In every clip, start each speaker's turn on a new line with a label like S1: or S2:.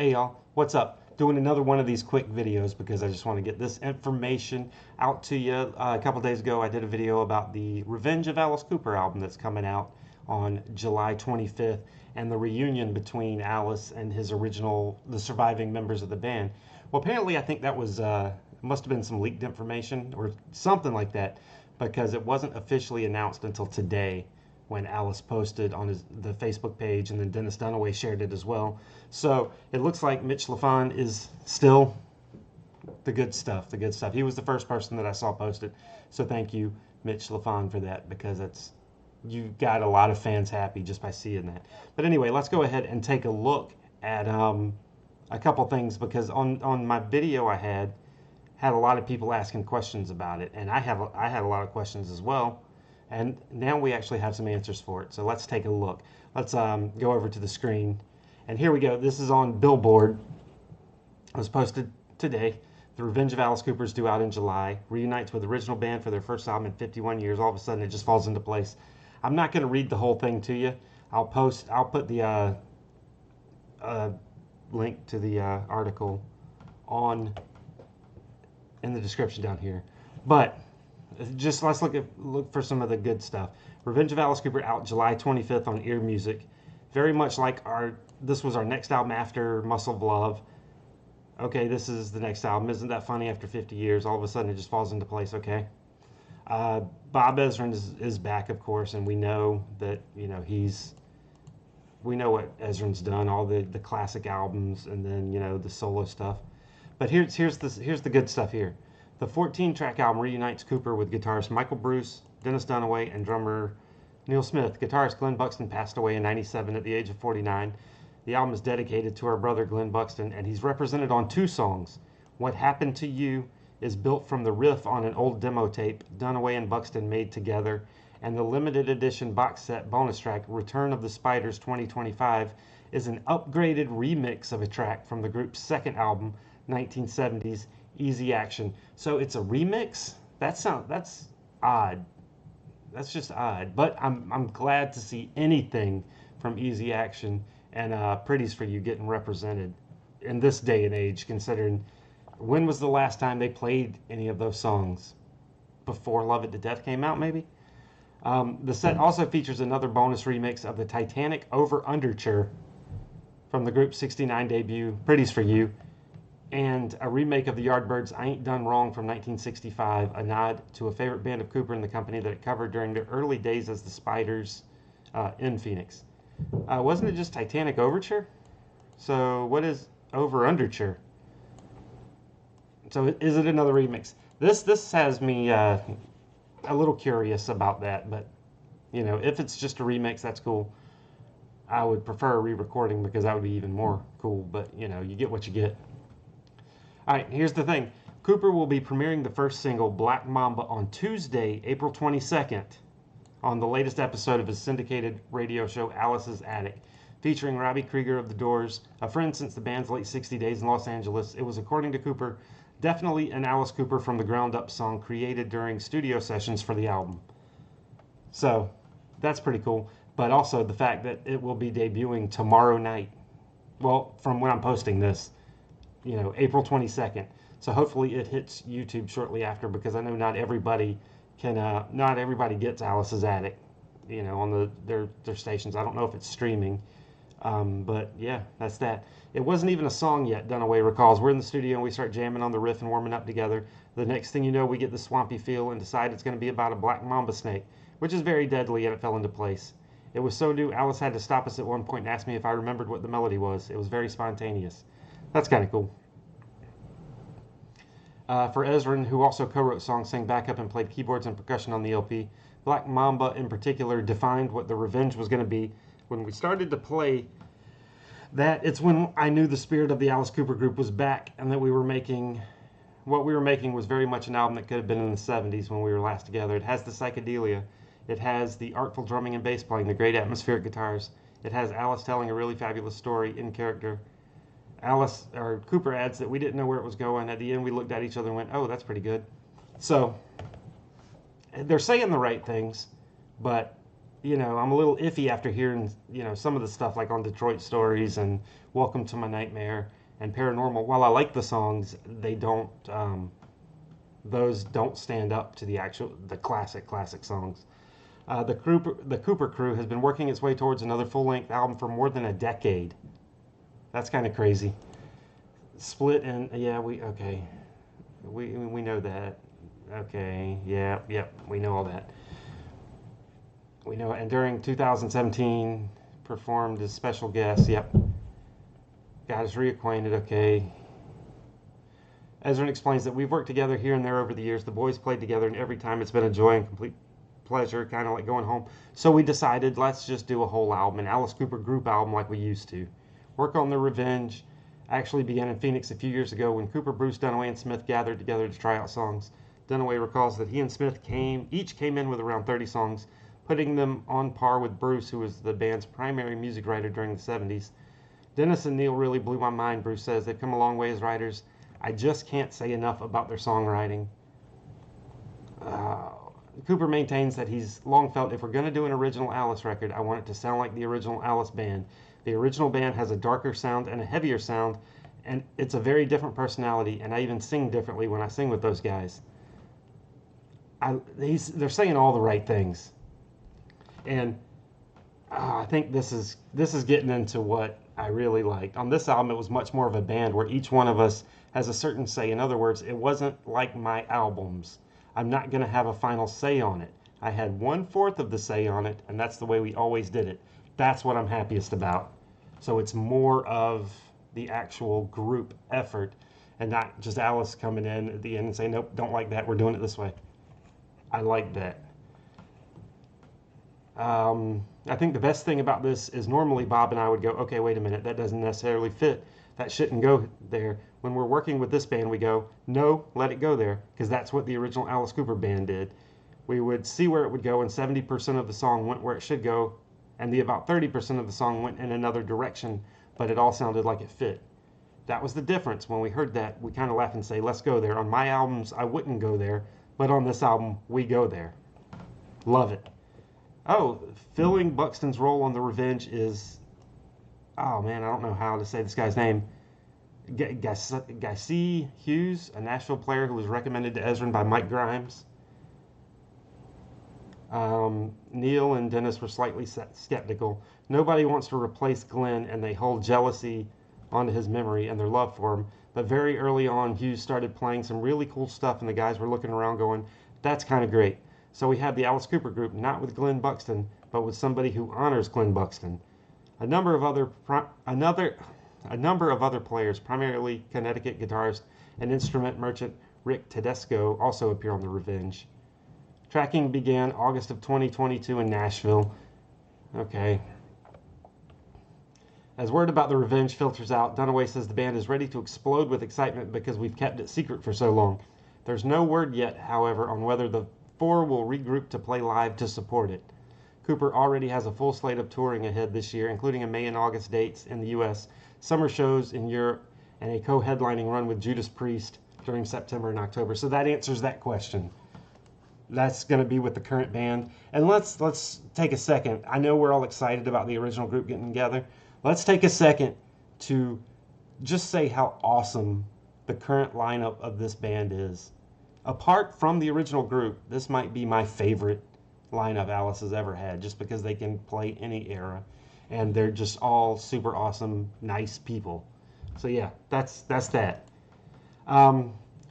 S1: Hey y'all, what's up? Doing another one of these quick videos because I just want to get this information out to you. A couple days ago I did a video about the Revenge of Alice Cooper album that's coming out on July 25th and the reunion between Alice and the surviving members of the band. Well, apparently I think that was, must have been some leaked information or something like that because it wasn't officially announced until today when Alice posted on the Facebook page, and then Dennis Dunaway shared it as well. So it looks like Mitch LaFon is still the good stuff. The good stuff. He was the first person that I saw post it. So thank you, Mitch LaFon, for that because you got a lot of fans happy just by seeing that. But anyway, let's go ahead and take a look at a couple things because on my video I had a lot of people asking questions about it, and I had a lot of questions as well. And now we actually have some answers for it. So let's take a look. Let's go over to the screen. And here we go. This is on Billboard. It was posted today. The Revenge of Alice Cooper is due out in July. Reunites with original band for their first album in 51 years. All of a sudden, it just falls into place. I'm not going to read the whole thing to you. I'll put the link to the article in the description down here. But just let's look for some of the good stuff. Revenge of Alice Cooper out July 25th on Ear Music. Very much like this was our next album after Muscle of Love. Okay, this is the next album. Isn't that funny? After 50 years, all of a sudden it just falls into place. Okay. Bob Ezrin is back, of course, and we know that we know what Ezrin's done, all the classic albums, and then the solo stuff. But here's the good stuff here. The 14-track album reunites Cooper with guitarist Michael Bruce, Dennis Dunaway, and drummer Neil Smith. Guitarist Glenn Buxton passed away in '97 at the age of 49. The album is dedicated to our brother Glenn Buxton, and he's represented on 2 songs. What Happened to You is built from the riff on an old demo tape Dunaway and Buxton made together, and the limited edition box set bonus track Return of the Spiders 2025 is an upgraded remix of a track from the group's second album, 1970s Easy Action. So it's a remix? That's odd. That's just odd. But I'm glad to see anything from Easy Action and Pretties for You getting represented in this day and age, considering when was the last time they played any of those songs? Before Love It to Death came out, maybe? The set also features another bonus remix of the Titanic Over Underture from the group's '69 debut, Pretties for You, and a remake of the Yardbirds' I Ain't Done Wrong from 1965, a nod to a favorite band of Cooper and the company that it covered during their early days as the Spiders in Phoenix. Wasn't it just Titanic Overture? So what is Over Underture? So is it another remix? This has me a little curious about that, but if it's just a remix, that's cool. I would prefer a re-recording because that would be even more cool, but you get what you get. All right, here's the thing. Cooper will be premiering the first single, Black Mamba, on Tuesday, April 22nd, on the latest episode of his syndicated radio show, Alice's Attic, featuring Robbie Krieger of The Doors, a friend since the band's late 60 days in Los Angeles. It was, according to Cooper, definitely an Alice Cooper from the ground up song created during studio sessions for the album. So, that's pretty cool. But also the fact that it will be debuting tomorrow night. Well, from when I'm posting this, April 22nd. So hopefully it hits YouTube shortly after, because I know not everybody gets Alice's Attic, on their stations. I don't know if it's streaming, but yeah, that's that. It wasn't even a song yet, Dunaway recalls. We're in the studio and we start jamming on the riff and warming up together. The next thing you know, we get the swampy feel and decide it's going to be about a black mamba snake, which is very deadly, and it fell into place. It was so new, Alice had to stop us at one point and ask me if I remembered what the melody was. It was very spontaneous. That's kind of cool. For Ezrin, who also co-wrote songs, sang backup, and played keyboards and percussion on the LP, Black Mamba in particular defined what the Revenge was going to be. When we started to play that, it's when I knew the spirit of the Alice Cooper group was back, and that what we were making was very much an album that could have been in the 70s when we were last together. It has the psychedelia. It has the artful drumming and bass playing, the great atmospheric guitars. It has Alice telling a really fabulous story in character. Cooper adds that we didn't know where it was going. At the end, we looked at each other and went, oh, that's pretty good. So they're saying the right things, but I'm a little iffy after hearing, some of the stuff like on Detroit Stories and Welcome to My Nightmare and Paranormal. While I like the songs, those don't stand up to the classic songs. The Cooper crew has been working its way towards another full-length album for more than a decade. That's kind of crazy. Split and yeah, we know that. Okay, yeah, yep, we know all that. We know, and during 2017, performed as special guest. Yep, got us reacquainted. Okay. Ezrin explains that we've worked together here and there over the years. The boys played together, and every time it's been a joy and complete pleasure, kind of like going home. So we decided, let's just do a whole album, an Alice Cooper group album like we used to. Work on the Revenge actually began in Phoenix a few years ago when Cooper, Bruce, Dunaway, and Smith gathered together to try out songs. Dunaway recalls that he and Smith each came in with around 30 songs, putting them on par with Bruce, who was the band's primary music writer during the 70s. Dennis and Neil really blew my mind, Bruce says. They've come a long way as writers. I just can't say enough about their songwriting. Uh, Cooper maintains that he's long felt if we're going to do an original Alice record, I want it to sound like the original Alice band. The original band has a darker sound and a heavier sound, and it's a very different personality, and I even sing differently when I sing with those guys. They're saying all the right things. And I think this is getting into what I really liked. On this album, it was much more of a band where each one of us has a certain say. In other words, it wasn't like my albums. I'm not going to have a final say on it. I had 1/4 of the say on it, and that's the way we always did it. That's what I'm happiest about. So it's more of the actual group effort and not just Alice coming in at the end and saying, nope, don't like that. We're doing it this way. I like that. I think the best thing about this is normally Bob and I would go, okay, wait a minute, that doesn't necessarily fit. That shouldn't go there. When we're working with this band, we go, no, let it go there, because that's what the original Alice Cooper band did. We would see where it would go, and 70% of the song went where it should go, and about 30% of the song went in another direction, but it all sounded like it fit. That was the difference. When we heard that, we kind of laugh and say, let's go there. On my albums, I wouldn't go there, but on this album, we go there. Love it. Oh, filling Buxton's role on The Revenge is, oh man, I don't know how to say this guy's name. Gacy Hughes, a Nashville player who was recommended to Ezrin by Mike Grimes. Neil and Dennis were slightly skeptical. Nobody wants to replace Glenn, and they hold jealousy onto his memory and their love for him. But very early on, Hughes started playing some really cool stuff, and the guys were looking around going, that's kind of great. So we have the Alice Cooper group, not with Glenn Buxton, but with somebody who honors Glenn Buxton. A number of other players, primarily Connecticut guitarist and instrument merchant Rick Tedesco, also appear on The Revenge. Tracking began August of 2022 in Nashville. Okay. As word about The Revenge filters out, Dunaway says the band is ready to explode with excitement because we've kept it secret for so long. There's no word yet, however, on whether the four will regroup to play live to support it. Cooper already has a full slate of touring ahead this year, including a May and August dates in the U.S., summer shows in Europe, and a co-headlining run with Judas Priest during September and October. So that answers that question. That's going to be with the current band. And let's take a second. I know we're all excited about the original group getting together. Let's take a second to just say how awesome the current lineup of this band is. Apart from the original group, this might be my favorite lineup Alice has ever had, just because they can play any era, and they're just all super awesome, nice people. So yeah, that's that.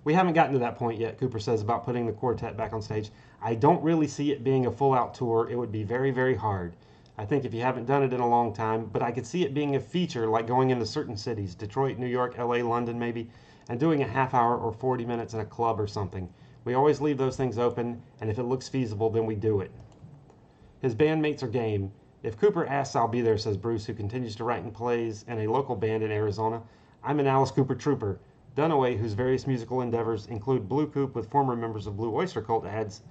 S1: We haven't gotten to that point yet, Cooper says, about putting the quartet back on stage. I don't really see it being a full-out tour. It would be very, very hard. I think if you haven't done it in a long time, but I could see it being a feature, like going into certain cities, Detroit, New York, LA, London maybe, and doing a half hour or 40 minutes in a club or something. We always leave those things open, and if it looks feasible, then we do it. His bandmates are game. If Cooper asks, I'll be there, says Bruce, who continues to write and plays in a local band in Arizona. I'm an Alice Cooper trooper. Dunaway, whose various musical endeavors include Blue Coop with former members of Blue Oyster Cult, adds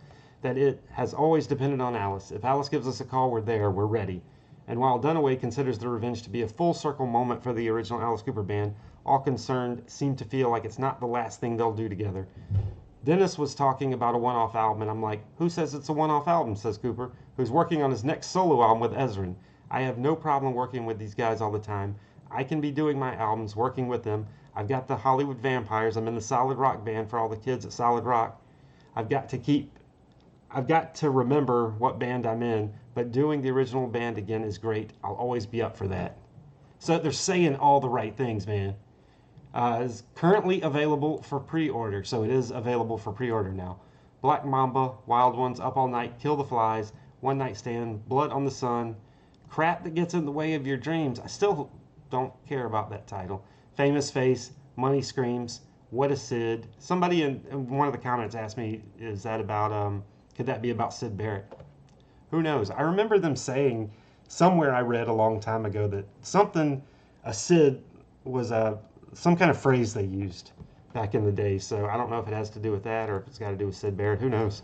S1: that it has always depended on Alice. If Alice gives us a call, we're there, we're ready. And while Dunaway considers The Revenge to be a full circle moment for the original Alice Cooper band, all concerned seem to feel like it's not the last thing they'll do together. Dennis was talking about a one-off album, and I'm like, who says it's a one-off album, says Cooper. who's working on his next solo album with Ezrin. I have no problem working with these guys all the time. I can be doing my albums, working with them. I've got the Hollywood Vampires. I'm in the Solid Rock band for all the kids at Solid Rock. I've got to remember what band I'm in, but doing the original band again is great. I'll always be up for that. So they're saying all the right things, man. Is currently available for pre-order, so it is available for pre-order now. Black Mamba, Wild Ones, Up All Night, Kill the Flies, One Night Stand, Blood on the Sun, Crap That Gets in the Way of Your Dreams. I still don't care about that title. Famous Face, Money Screams, What a Sid. Somebody in one of the comments asked me, is that about, could that be about Sid Barrett? Who knows? I remember them saying, somewhere I read a long time ago, that a Sid was some kind of phrase they used back in the day. So I don't know if it has to do with that or if it's got to do with Sid Barrett. Who knows?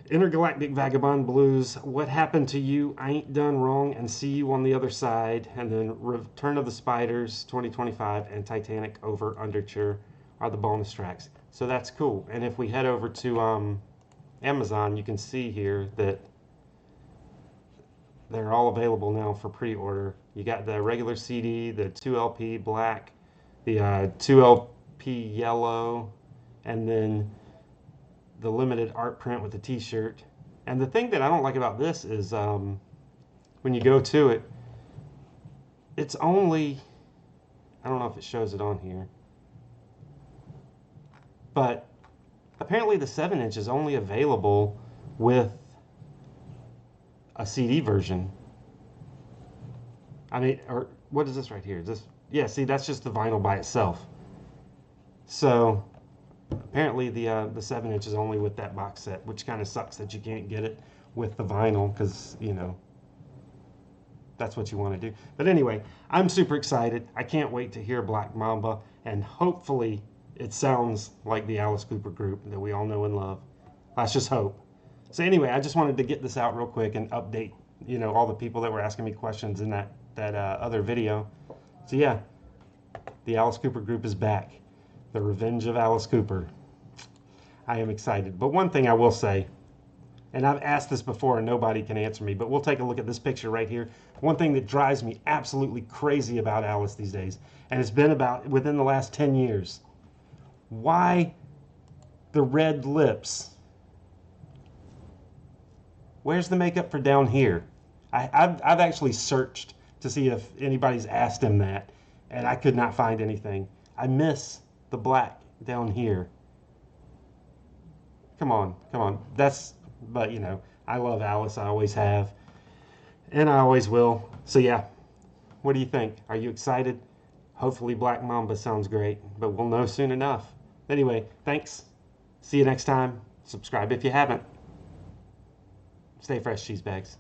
S1: Intergalactic Vagabond Blues, What Happened to You, I Ain't Done Wrong, and See You on the Other Side, and then Return of the Spiders 2025 and Titanic Over Underture are the bonus tracks. So that's cool. And if we head over to Amazon, you can see here that they're all available now for pre-order. You got the regular CD, the 2LP black, the 2LP yellow, and then the limited art print with the t-shirt. And the thing that I don't like about this is when you go to it, it's only, I don't know if it shows it on here, but apparently the 7-inch is only available with a CD version. I mean, or what is this right here? Is this, yeah, see, that's just the vinyl by itself. So apparently the 7-inch is only with that box set, which kind of sucks that you can't get it with the vinyl, because, you know, that's what you want to do. But anyway, I'm super excited. I can't wait to hear Black Mamba, and hopefully it sounds like the Alice Cooper group that we all know and love. Let's just hope. So anyway, I just wanted to get this out real quick and update, you know, all the people that were asking me questions in that other video. So yeah, the Alice Cooper group is back. The Revenge of Alice Cooper. I am excited. But one thing I will say, and I've asked this before and nobody can answer me, but we'll take a look at this picture right here. One thing that drives me absolutely crazy about Alice these days, and it's been about within the last 10 years. Why the red lips? Where's the makeup for down here? I've actually searched to see if anybody's asked him that, and I could not find anything. I miss the black down here. Come on, come on. But you know, I love Alice. I always have, and I always will. So yeah, what do you think? Are you excited? Hopefully Black Mamba sounds great, but we'll know soon enough. Anyway, thanks. See you next time. Subscribe if you haven't. Stay fresh, cheese bags.